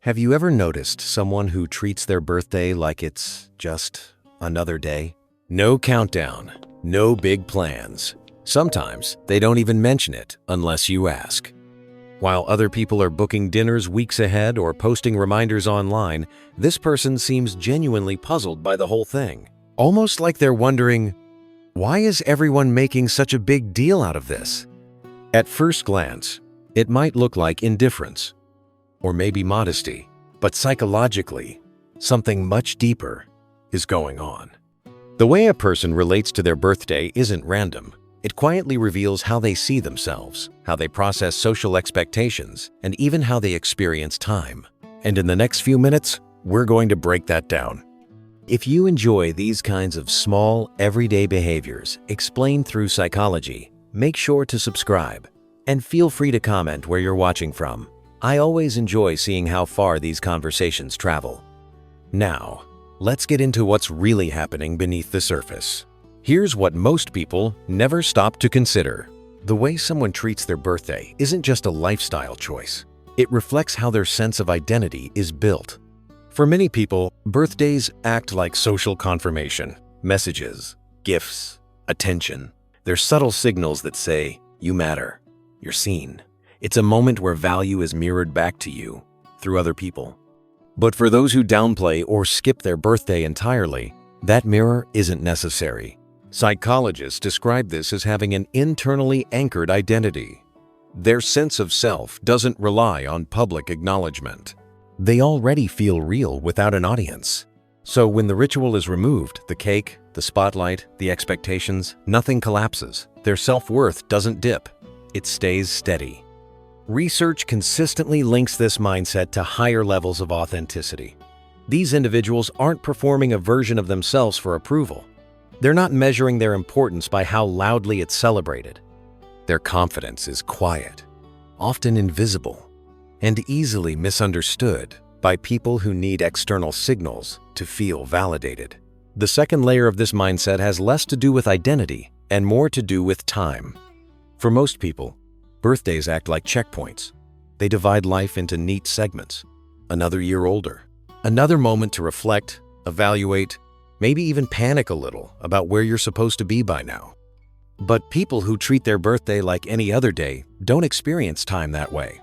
Have you ever noticed someone who treats their birthday like it's just another day? No countdown, no big plans. Sometimes they don't even mention it unless you ask. While other people are booking dinners weeks ahead or posting reminders online, this person seems genuinely puzzled by the whole thing. Almost like they're wondering, why is everyone making such a big deal out of this? At first glance, it might look like indifference, or maybe modesty, but psychologically, something much deeper is going on. The way a person relates to their birthday isn't random. It quietly reveals how they see themselves, how they process social expectations, and even how they experience time. And in the next few minutes, we're going to break that down. If you enjoy these kinds of small, everyday behaviors explained through psychology, make sure to subscribe and feel free to comment where you're watching from. I always enjoy seeing how far these conversations travel. Now, let's get into what's really happening beneath the surface. Here's what most people never stop to consider. The way someone treats their birthday isn't just a lifestyle choice. It reflects how their sense of identity is built. For many people, birthdays act like social confirmation. Messages, gifts, attention. They're subtle signals that say, you matter, you're seen. It's a moment where value is mirrored back to you through other people. But for those who downplay or skip their birthday entirely, that mirror isn't necessary. Psychologists describe this as having an internally anchored identity. Their sense of self doesn't rely on public acknowledgement. They already feel real without an audience. So when the ritual is removed, the cake, the spotlight, the expectations, nothing collapses. Their self-worth doesn't dip. It stays steady. Research consistently links this mindset to higher levels of authenticity. These individuals aren't performing a version of themselves for approval. They're not measuring their importance by how loudly it's celebrated. Their confidence is quiet, often invisible, and easily misunderstood by people who need external signals to feel validated. The second layer of this mindset has less to do with identity and more to do with time. For most people, birthdays act like checkpoints. They divide life into neat segments. Another year older, another moment to reflect, evaluate, maybe even panic a little about where you're supposed to be by now. But people who treat their birthday like any other day don't experience time that way.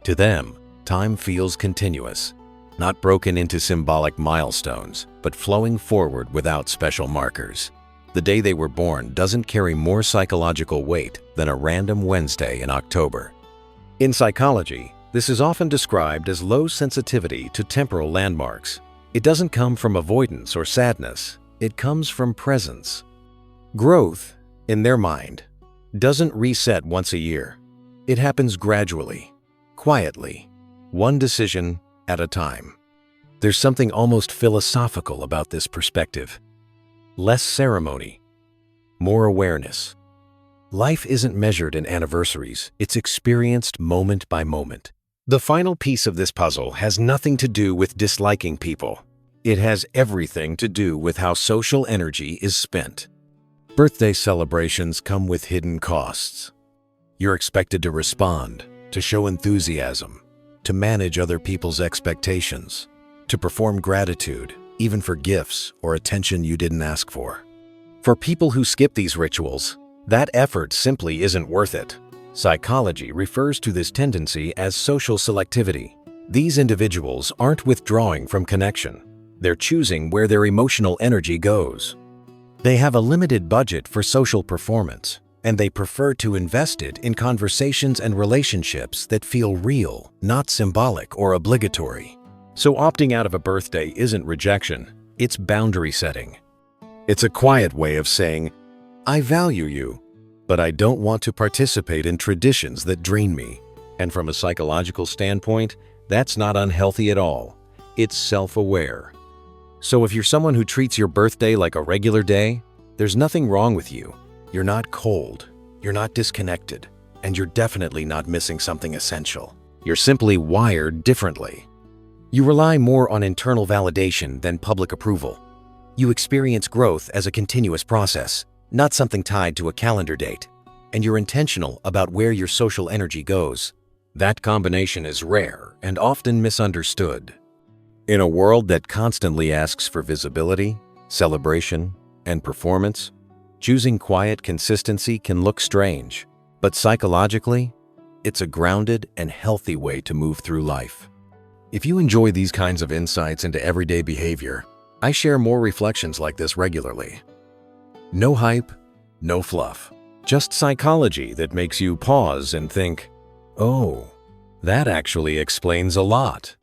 To them, time feels continuous, not broken into symbolic milestones, but flowing forward without special markers. The day they were born doesn't carry more psychological weight than a random Wednesday in October. In psychology, this is often described as low sensitivity to temporal landmarks. It doesn't come from avoidance or sadness, it comes from presence. Growth, in their mind, doesn't reset once a year. It happens gradually, quietly, one decision at a time. There's something almost philosophical about this perspective. Less ceremony, more awareness. Life isn't measured in anniversaries, it's experienced moment by moment. The final piece of this puzzle has nothing to do with disliking people. It has everything to do with how social energy is spent. Birthday celebrations come with hidden costs. You're expected to respond, to show enthusiasm, to manage other people's expectations, to perform gratitude, even for gifts or attention you didn't ask for. For people who skip these rituals, that effort simply isn't worth it. Psychology refers to this tendency as social selectivity. These individuals aren't withdrawing from connection. They're choosing where their emotional energy goes. They have a limited budget for social performance, and they prefer to invest it in conversations and relationships that feel real, not symbolic or obligatory. So opting out of a birthday isn't rejection, it's boundary setting. It's a quiet way of saying, I value you, but I don't want to participate in traditions that drain me. And from a psychological standpoint, that's not unhealthy at all. It's self-aware. So if you're someone who treats your birthday like a regular day, there's nothing wrong with you. You're not cold, you're not disconnected, and you're definitely not missing something essential. You're simply wired differently. You rely more on internal validation than public approval. You experience growth as a continuous process, not something tied to a calendar date. And you're intentional about where your social energy goes. That combination is rare and often misunderstood. In a world that constantly asks for visibility, celebration, and performance, choosing quiet consistency can look strange, but psychologically, it's a grounded and healthy way to move through life. If you enjoy these kinds of insights into everyday behavior, I share more reflections like this regularly. No hype, no fluff, just psychology that makes you pause and think, oh, that actually explains a lot.